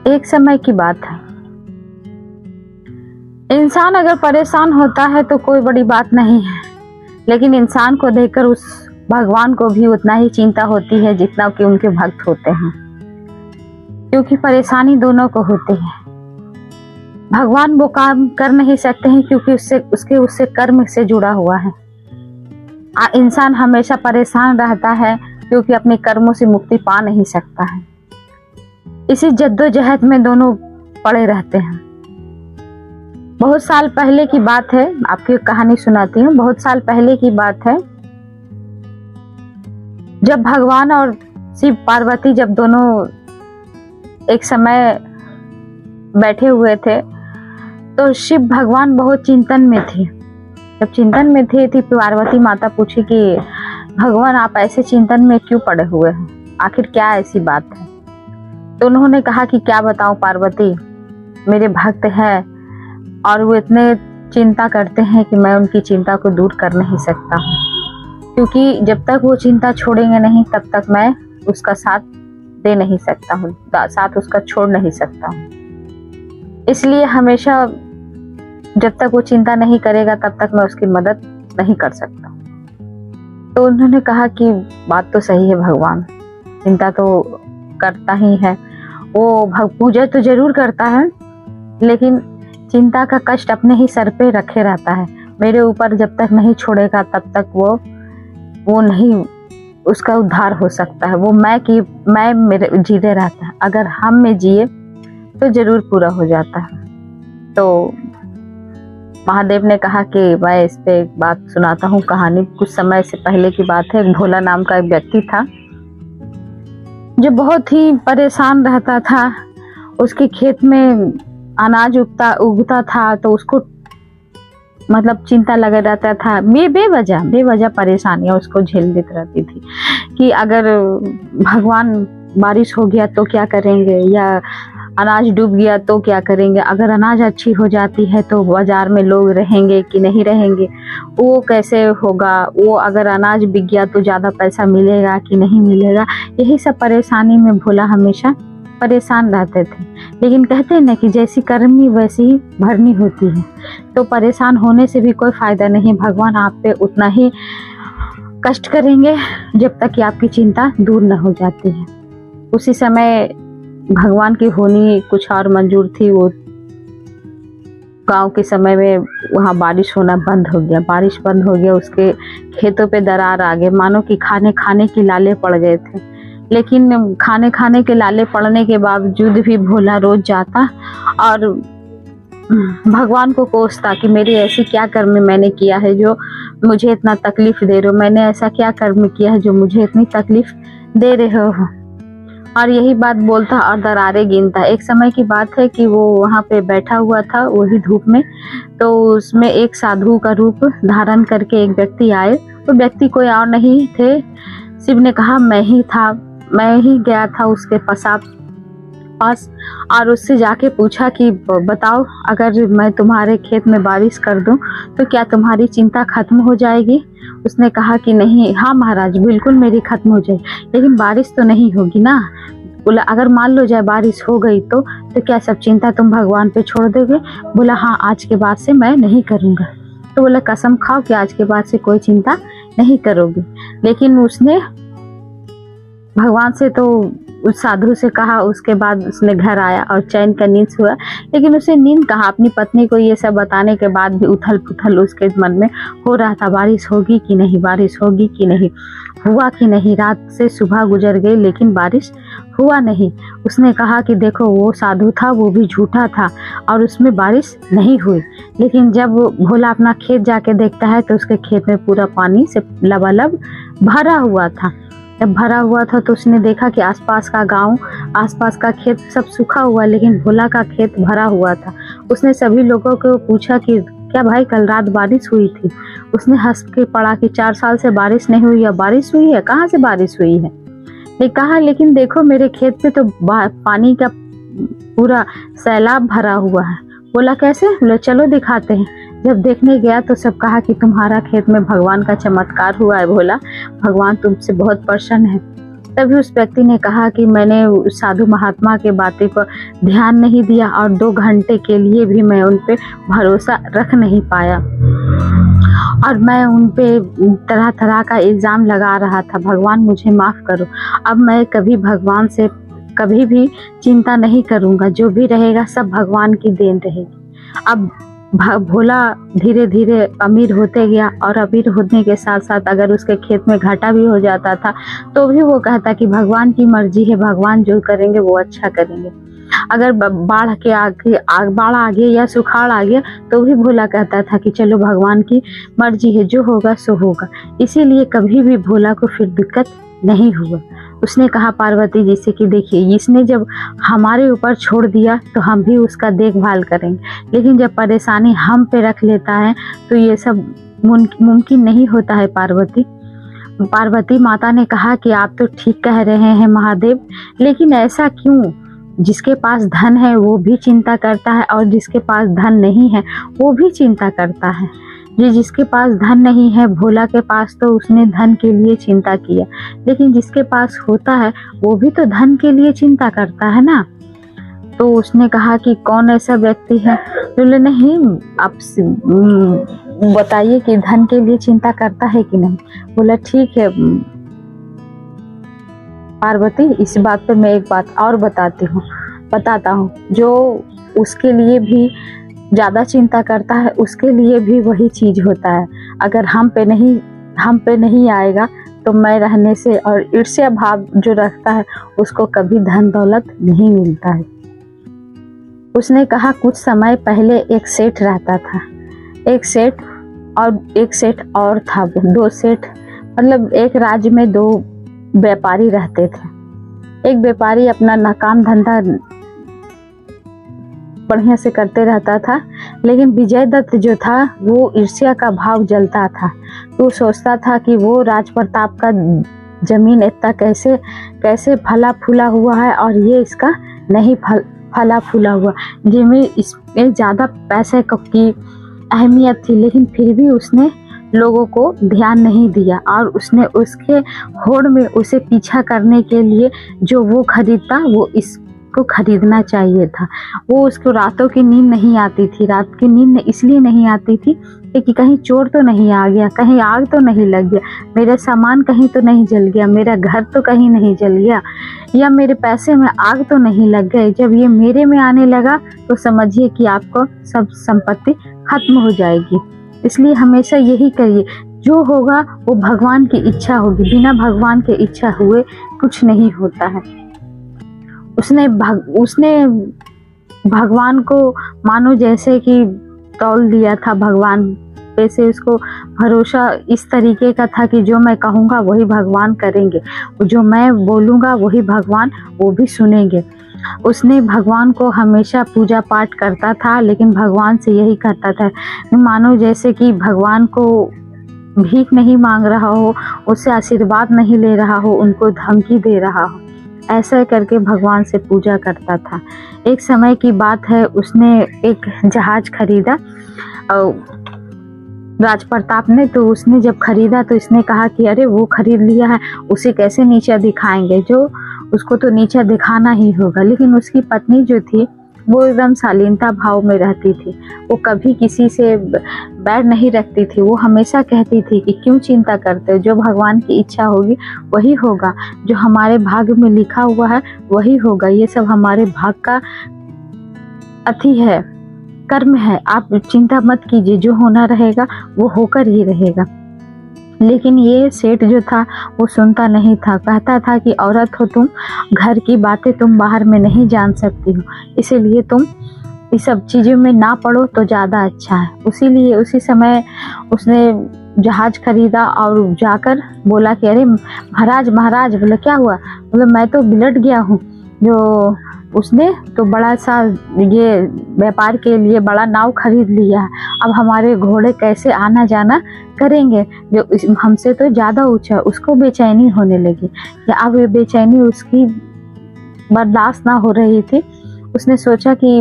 एक समय की बात है, इंसान अगर परेशान होता है तो कोई बड़ी बात नहीं है, लेकिन इंसान को देखकर उस भगवान को भी उतना ही चिंता होती है जितना कि उनके भक्त होते हैं, क्योंकि परेशानी दोनों को होती है। भगवान वो काम कर नहीं सकते हैं क्योंकि उससे कर्म से जुड़ा हुआ है। इंसान हमेशा परेशान रहता है क्योंकि अपने कर्मों से मुक्ति पा नहीं सकता है। इसी जद्दोजहद में दोनों पड़े रहते हैं। बहुत साल पहले की बात है, आपकी कहानी सुनाती हूँ। बहुत साल पहले की बात है, जब भगवान और शिव पार्वती जब दोनों एक समय बैठे हुए थे तो शिव भगवान बहुत चिंतन में थे। जब चिंतन में थे तो पार्वती माता पूछी कि भगवान आप ऐसे चिंतन में क्यों पड़े हुए हैं, आखिर क्या ऐसी बात है। तो उन्होंने कहा कि क्या बताऊं पार्वती, मेरे भक्त हैं और वो इतने चिंता करते हैं कि मैं उनकी चिंता को दूर कर नहीं सकता हूँ, क्योंकि जब तक वो चिंता छोड़ेंगे नहीं तब तक मैं उसका साथ दे नहीं सकता हूँ, साथ उसका छोड़ नहीं सकता हूँ। इसलिए हमेशा जब तक वो चिंता नहीं करेगा तब तक मैं उसकी मदद नहीं कर सकता। तो उन्होंने कहा कि बात तो सही है, भगवान चिंता तो करता ही है, वो पूजा तो जरूर करता है, लेकिन चिंता का कष्ट अपने ही सर पे रखे रहता है। मेरे ऊपर जब तक नहीं छोड़ेगा तब तक वो नहीं, उसका उद्धार हो सकता है। वो मैं मेरे जीते रहता है, अगर हम में जिए तो जरूर पूरा हो जाता है। तो महादेव ने कहा कि मैं इस पे एक बात सुनाता हूँ कहानी। कुछ समय से पहले की बात है, भोला नाम का एक व्यक्ति था जो बहुत ही परेशान रहता था। उसके खेत में अनाज उगता था तो उसको मतलब चिंता लगा रहता था। बेवजह परेशानियां उसको झेलती रहती थी कि अगर भगवान बारिश हो गया तो क्या करेंगे, या अनाज डूब गया तो क्या करेंगे, अगर अनाज अच्छी हो जाती है तो बाजार में लोग रहेंगे कि नहीं रहेंगे, वो कैसे होगा, वो अगर अनाज बिक गया तो ज़्यादा पैसा मिलेगा कि नहीं मिलेगा। यही सब परेशानी में भोला हमेशा परेशान रहते थे। लेकिन कहते हैं ना कि जैसी करनी वैसी ही भरनी होती है, तो परेशान होने से भी कोई फायदा नहीं। भगवान आप पे उतना ही कष्ट करेंगे जब तक कि आपकी चिंता दूर न हो जाती है। उसी समय भगवान की होनी कुछ और मंजूर थी। वो गांव के समय में वहाँ बारिश होना बंद हो गया। बारिश बंद हो गया, उसके खेतों पे दरार आ गए, मानो कि खाने के लाले पड़ गए थे। लेकिन खाने के लाले पड़ने के बावजूद भी भोला रोज जाता और भगवान को कोसता कि मेरी ऐसी क्या कर्म मैंने किया है जो मुझे इतना तकलीफ दे रहे हो, मैंने ऐसा क्या कर्म किया है जो मुझे इतनी तकलीफ दे रहे हो। और यही बात बोलता और दरारें गिनता। एक समय की बात है कि वो वहाँ पे बैठा हुआ था वही धूप में, तो उसमें एक साधु का रूप धारण करके एक व्यक्ति आए। तो व्यक्ति कोई और नहीं थे, शिव ने कहा मैं ही गया था उसके पास और उससे जाके पूछा कि बताओ, अगर मैं तुम्हारे खेत में बारिश कर दूं तो क्या तुम्हारी चिंता खत्म हो जाएगी। उसने कहा कि नहीं, हाँ महाराज बिल्कुल मेरी खत्म हो जाएगी, लेकिन बारिश तो नहीं होगी ना। बोला अगर मान लो जाए बारिश हो गई तो क्या सब चिंता तुम भगवान पे छोड़ दोगे। बोला हाँ, आज के बाद से मैं नहीं करूँगा। तो बोला कसम खाओ कि आज के बाद से कोई चिंता नहीं करोगे। लेकिन उसने भगवान से तो उस साधु से कहा। उसके बाद उसने घर आया और चैन का नींद हुआ, लेकिन उसे नींद कहा। अपनी पत्नी को ये सब बताने के बाद भी उथल पुथल उसके मन में हो रहा था, बारिश होगी कि नहीं, बारिश होगी कि नहीं। हुआ कि नहीं, रात से सुबह गुजर गई लेकिन बारिश हुआ नहीं। उसने कहा कि देखो वो साधु था वो भी झूठा था और उसमें बारिश नहीं हुई। लेकिन जब भोला अपना खेत जाके देखता है तो उसके खेत में पूरा पानी से लबालब भरा हुआ था। जब भरा हुआ था तो उसने देखा कि आसपास का गांव, आसपास का खेत सब सूखा हुआ, लेकिन भोला का खेत भरा हुआ था। उसने सभी लोगों को पूछा कि क्या भाई कल रात बारिश हुई थी। उसने हंस के पड़ा कि 4 साल से बारिश नहीं हुई है, बारिश हुई है, कहाँ से बारिश हुई है। ये कहा लेकिन देखो मेरे खेत पे तो पानी का पूरा सैलाब भरा हुआ है। बोला कैसे। बोले चलो दिखाते हैं। जब देखने गया तो सब कहा कि तुम्हारा खेत में भगवान का चमत्कार हुआ है भोला, भगवान तुमसे बहुत प्रसन्न है। तभी उस व्यक्ति ने कहा कि मैंने उस साधु महात्मा के बातें पर ध्यान नहीं दिया और 2 घंटे के लिए भी मैं उन पे भरोसा रख नहीं पाया और मैं उन पे तरह तरह का इल्ज़ाम लगा रहा था। भगवान मुझे माफ़ करो। अब मैं कभी भगवान से कभी भी चिंता नहीं करूँगा, जो भी रहेगा सब भगवान की देन रहेगी। अब भोला धीरे धीरे अमीर होते गया और अमीर होने के साथ साथ अगर उसके खेत में घाटा भी हो जाता था तो भी वो कहता कि भगवान की मर्जी है, भगवान जो करेंगे वो अच्छा करेंगे। अगर बाढ़ आ गई या सुखाड़ आ गया तो भी भोला कहता था कि चलो भगवान की मर्जी है, जो होगा सो होगा। इसीलिए कभी भी भोला को फिर दिक्कत नहीं हुआ। उसने कहा पार्वती जी से कि देखिए, इसने जब हमारे ऊपर छोड़ दिया तो हम भी उसका देखभाल करेंगे, लेकिन जब परेशानी हम पे रख लेता है तो ये सब मुमकिन नहीं होता है। पार्वती माता ने कहा कि आप तो ठीक कह रहे हैं महादेव, लेकिन ऐसा क्यों? जिसके पास धन है वो भी चिंता करता है और जिसके पास धन नहीं है वो भी चिंता करता है। जिसके पास धन नहीं है, भोला के पास तो उसने धन के लिए चिंता किया, लेकिन जिसके पास होता है वो भी तो धन के लिए चिंता करता है ना। तो उसने कहा कि कौन ऐसा व्यक्ति है? बोले नहीं, आप बताइए कि धन के लिए चिंता करता है कि नहीं। बोला ठीक है पार्वती, इस बात पर मैं एक बात और बताता हूँ। जो उसके लिए भी ज़्यादा चिंता करता है उसके लिए भी वही चीज़ होता है। अगर हम पे नहीं आएगा तो मैं रहने से, और ईर्ष्या भाव जो रखता है उसको कभी धन दौलत नहीं मिलता है। उसने कहा कुछ समय पहले एक सेठ रहता था। एक सेठ और था। 2 सेठ, मतलब एक राज्य में 2 व्यापारी रहते थे। एक व्यापारी अपना नाकाम धंधा बढ़िया से करते रहता था, लेकिन विजय दत्त जो था वो ईर्ष्या का भाव जलता था। तो सोचता था कि वो राज प्रताप का जमीन इतना कैसे फला फूला हुआ है और ये इसका नहीं फला फूला हुआ। जमीन, इसमें ज़्यादा पैसे की अहमियत थी, लेकिन फिर भी उसने लोगों को ध्यान नहीं दिया और उसने उसके होड़ में उसे पीछा करने के लिए जो वो खरीदता वो इसको खरीदना चाहिए था। वो उसको रातों की नींद नहीं आती थी। रात की नींद इसलिए नहीं आती थी कि कहीं चोर तो नहीं आ गया, कहीं आग तो नहीं लग गया, मेरा सामान कहीं तो नहीं जल गया, मेरा घर तो कहीं नहीं जल गया, या मेरे पैसे में आग तो नहीं लग गए। जब ये मेरे में आने लगा तो समझिए कि आपको सब संपत्ति खत्म हो जाएगी। इसलिए हमेशा यही करिए, जो होगा वो भगवान की इच्छा होगी। बिना भगवान के इच्छा हुए कुछ नहीं होता है। उसने भगवान को मानो जैसे कि तौल दिया था। भगवान पे से उसको भरोसा इस तरीके का था कि जो मैं कहूँगा वही भगवान करेंगे, जो मैं बोलूँगा वही भगवान वो भी सुनेंगे। उसने भगवान को हमेशा पूजा पाठ करता था, लेकिन भगवान से यही करता था मानो जैसे कि भगवान को भीख नहीं मांग रहा हो, उससे आशीर्वाद नहीं ले रहा हो, उनको धमकी दे रहा हो। ऐसा करके भगवान से पूजा करता था। एक समय की बात है, उसने एक जहाज खरीदा राज प्रताप ने। तो उसने जब खरीदा तो इसने कहा कि अरे वो खरीद लिया है, उसे कैसे नीचा दिखाएंगे, जो उसको तो नीचा दिखाना ही होगा। लेकिन उसकी पत्नी जो थी वो एकदम शालीनता भाव में रहती थी। वो कभी किसी से बैर नहीं रखती थी। वो हमेशा कहती थी कि क्यों चिंता करते हो, जो भगवान की इच्छा होगी वही होगा, जो हमारे भाग्य में लिखा हुआ है वही होगा। ये सब हमारे भाग्य का अति है, कर्म है। आप चिंता मत कीजिए, जो होना रहेगा वो होकर ही रहेगा। लेकिन ये सेठ जो था वो सुनता नहीं था। कहता था कि औरत हो तुम, घर की बातें तुम बाहर में नहीं जान सकती हो, इसीलिए तुम इस सब चीज़ों में ना पड़ो तो ज़्यादा अच्छा है। इसीलिए उसी समय उसने जहाज खरीदा और जाकर बोला कि अरे महाराज। बोले क्या हुआ? बोले मैं तो बिलट गया हूँ। जो उसने तो बड़ा सा ये व्यापार के लिए बड़ा नाव खरीद लिया है। अब हमारे घोड़े कैसे आना जाना करेंगे, जो हमसे तो ज़्यादा ऊंचा। उसको बेचैनी होने लगी। या अब ये बेचैनी उसकी बर्दाश्त ना हो रही थी। उसने सोचा कि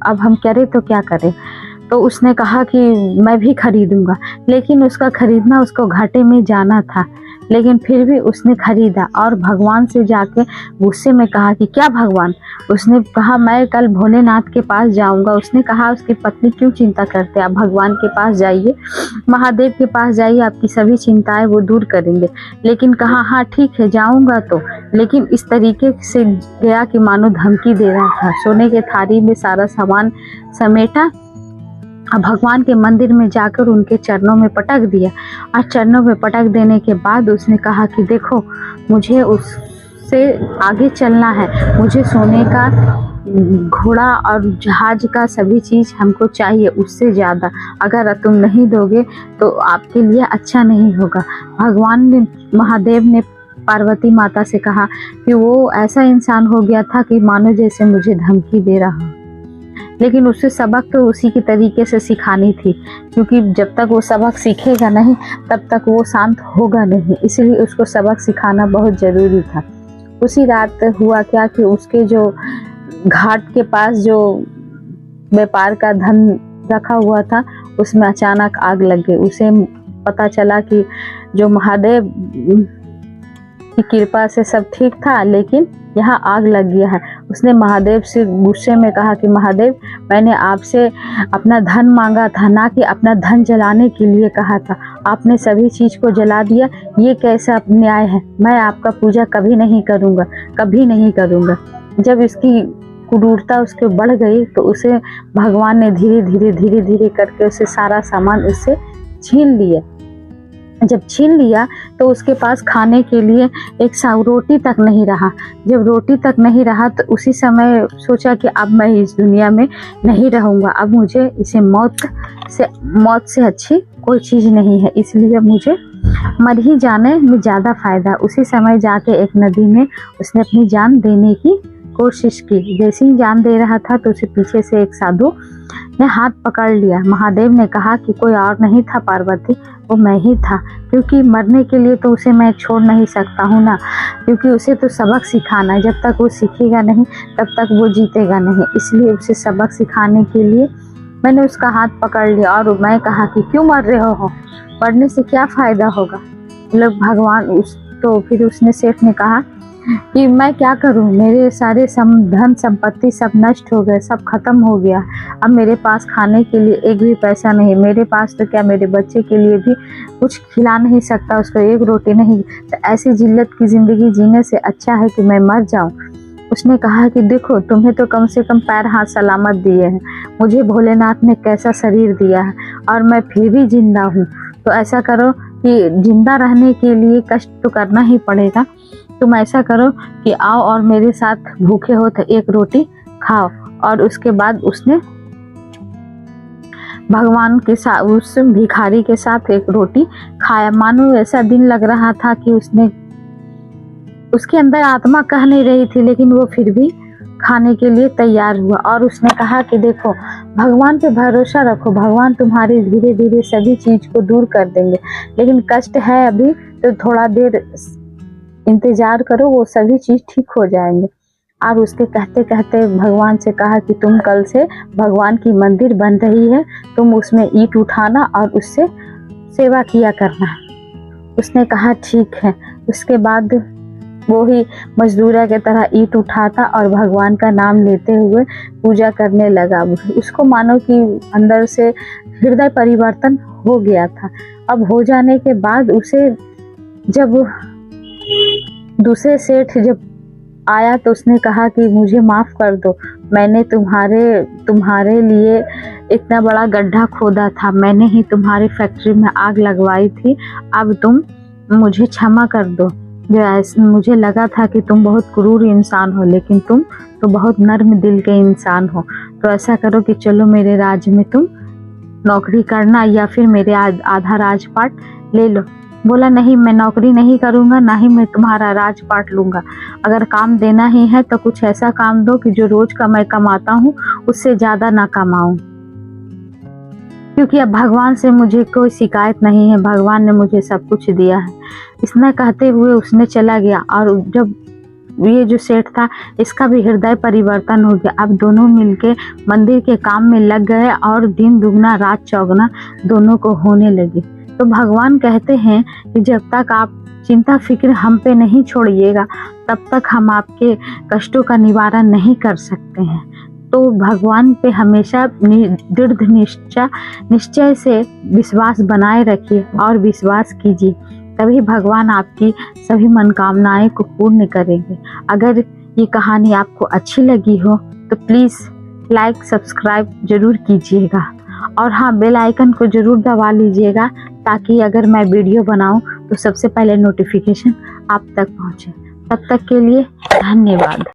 अब हम करें तो क्या करें। तो उसने कहा कि मैं भी खरीदूंगा, लेकिन उसका खरीदना उसको घाटे में जाना था, लेकिन फिर भी उसने खरीदा और भगवान से जाके गुस्से में कहा कि क्या भगवान, उसने कहा मैं कल भोलेनाथ के पास जाऊंगा। उसने कहा उसकी पत्नी क्यों चिंता करते, आप भगवान के पास जाइए, महादेव के पास जाइए, आपकी सभी चिंताएं वो दूर करेंगे। लेकिन कहा हाँ ठीक है जाऊंगा तो, लेकिन इस तरीके से गया कि मानो धमकी दे रहा था। सोने के थाली में सारा सामान समेटा, भगवान के मंदिर में जाकर उनके चरणों में पटक दिया, और चरणों में पटक देने के बाद उसने कहा कि देखो मुझे उससे आगे चलना है, मुझे सोने का घोड़ा और जहाज का सभी चीज़ हमको चाहिए उससे ज़्यादा, अगर तुम नहीं दोगे तो आपके लिए अच्छा नहीं होगा। भगवान ने, महादेव ने पार्वती माता से कहा कि वो ऐसा इंसान हो गया था कि मानो जैसे मुझे धमकी दे रहा, लेकिन उसे सबक तो उसी की तरीके से सिखानी थी, क्योंकि जब तक वो सबक सीखेगा नहीं तब तक वो शांत होगा नहीं, इसलिए उसको सबक सिखाना बहुत ज़रूरी था। उसी रात हुआ क्या कि उसके जो घाट के पास जो व्यापार का धन रखा हुआ था उसमें अचानक आग लग गई। उसे पता चला कि जो महादेव की कृपा से सब ठीक था, लेकिन यहाँ आग लग गया है। उसने महादेव से गुस्से में कहा कि महादेव, मैंने आपसे अपना धन मांगा था, ना कि अपना धन जलाने के लिए कहा था, आपने सभी चीज़ को जला दिया, ये कैसा न्याय है, मैं आपका पूजा कभी नहीं करूँगा, कभी नहीं करूँगा। जब इसकी क्रूरता उसके बढ़ गई तो उसे भगवान ने धीरे धीरे करके उसे सारा सामान उससे छीन लिया। जब छीन लिया तो उसके पास खाने के लिए एक रोटी तक नहीं रहा। जब रोटी तक नहीं रहा तो उसी समय सोचा कि अब मैं इस दुनिया में नहीं रहूँगा, अब मुझे इसे मौत से अच्छी कोई चीज़ नहीं है, इसलिए मुझे मर ही जाने में ज़्यादा फ़ायदा। उसी समय जाके एक नदी में उसने अपनी जान देने की कोशिश की। जैसे ही जान दे रहा था तो उसे पीछे से एक साधु ने हाथ पकड़ लिया। महादेव ने कहा कि कोई और नहीं था पार्वती, वो मैं ही था, क्योंकि मरने के लिए तो उसे मैं छोड़ नहीं सकता हूँ ना, क्योंकि उसे तो सबक सिखाना है, जब तक वो सीखेगा नहीं तब तक वो जीतेगा नहीं, इसलिए उसे सबक सिखाने के लिए मैंने उसका हाथ पकड़ लिया। और मैं कहा कि क्यों मर रहे हो, मरने से क्या फ़ायदा होगा। लोग भगवान तो फिर उसने सेठ ने कहा कि मैं क्या करूं, मेरे सारे धन संपत्ति सब नष्ट हो गए, सब खत्म हो गया, अब मेरे पास खाने के लिए एक भी पैसा नहीं, मेरे पास तो क्या मेरे बच्चे के लिए भी कुछ खिला नहीं सकता, उसको एक रोटी नहीं, तो ऐसी जिल्लत की ज़िंदगी जीने से अच्छा है कि मैं मर जाऊं। उसने कहा कि देखो तुम्हें तो कम से कम पैर हाथ सलामत दिए हैं, मुझे भोलेनाथ ने कैसा शरीर दिया है और मैं फिर भी जिंदा हूँ, तो ऐसा करो कि जिंदा रहने के लिए कष्ट तो करना ही पड़ेगा, तुम ऐसा करो कि आओ और मेरे साथ भूखे हो तो एक रोटी खाओ। और उसके बाद उसने भगवान के साथ उस भिखारी के साथ एक रोटी खाया। मानो ऐसा दिन लग रहा था कि उसके अंदर आत्मा कह नहीं रही थी, लेकिन वो फिर भी खाने के लिए तैयार हुआ। और उसने कहा कि देखो भगवान पे भरोसा रखो, भगवान तुम्हारी धीरे धीरे सभी चीज को दूर कर देंगे, लेकिन कष्ट है अभी तो थोड़ा देर इंतजार करो, वो सभी चीज ठीक हो जाएंगे। और उसके कहते कहते भगवान से कहा कि तुम कल से भगवान की मंदिर बन रही है, तुम उसमें ईंट उठाना और उससे सेवा किया करना। उसने कहा ठीक है। उसके बाद वो ही मजदूरा की तरह ईंट उठाता और भगवान का नाम लेते हुए पूजा करने लगा। उसको मानो कि अंदर से हृदय परिवर्तन हो गया था। अब हो जाने के बाद उसे जब दूसरे सेठ जब आया तो उसने कहा कि मुझे माफ़ कर दो, मैंने तुम्हारे लिए इतना बड़ा गड्ढा खोदा था, मैंने ही तुम्हारी फैक्ट्री में आग लगवाई थी, अब तुम मुझे क्षमा कर दो। मुझे लगा था कि तुम बहुत क्रूर इंसान हो, लेकिन तुम तो बहुत नर्म दिल के इंसान हो, तो ऐसा करो कि चलो मेरे राज्य में तुम नौकरी करना या फिर मेरे आधा राजपाट ले लो। बोला नहीं, मैं नौकरी नहीं करूँगा, ना ही मैं तुम्हारा राजपाट लूँगा, अगर काम देना ही है तो कुछ ऐसा काम दो कि जो रोज का मैं कमाता हूँ उससे ज़्यादा ना कमाऊँ, क्योंकि अब भगवान से मुझे कोई शिकायत नहीं है, भगवान ने मुझे सब कुछ दिया है। इतना कहते हुए उसने चला गया। और जब ये जो सेठ था इसका भी हृदय परिवर्तन हो गया। अब दोनों मिलके मंदिर के काम में लग गए और दिन दुगना रात चौगुना दोनों को होने लगी। तो भगवान कहते हैं कि जब तक आप चिंता फिक्र हम पे नहीं छोड़िएगा तब तक हम आपके कष्टों का निवारण नहीं कर सकते हैं। तो भगवान पे हमेशा दृढ़ निश्चय से विश्वास बनाए रखिए और विश्वास कीजिए, तभी भगवान आपकी सभी मनोकामनाएं को पूर्ण करेंगे। अगर ये कहानी आपको अच्छी लगी हो तो प्लीज़ लाइक सब्सक्राइब जरूर कीजिएगा और हाँ, बेल आइकन को जरूर दबा लीजिएगा ताकि अगर मैं वीडियो बनाऊं तो सबसे पहले नोटिफिकेशन आप तक पहुंचे। तब तक के लिए धन्यवाद।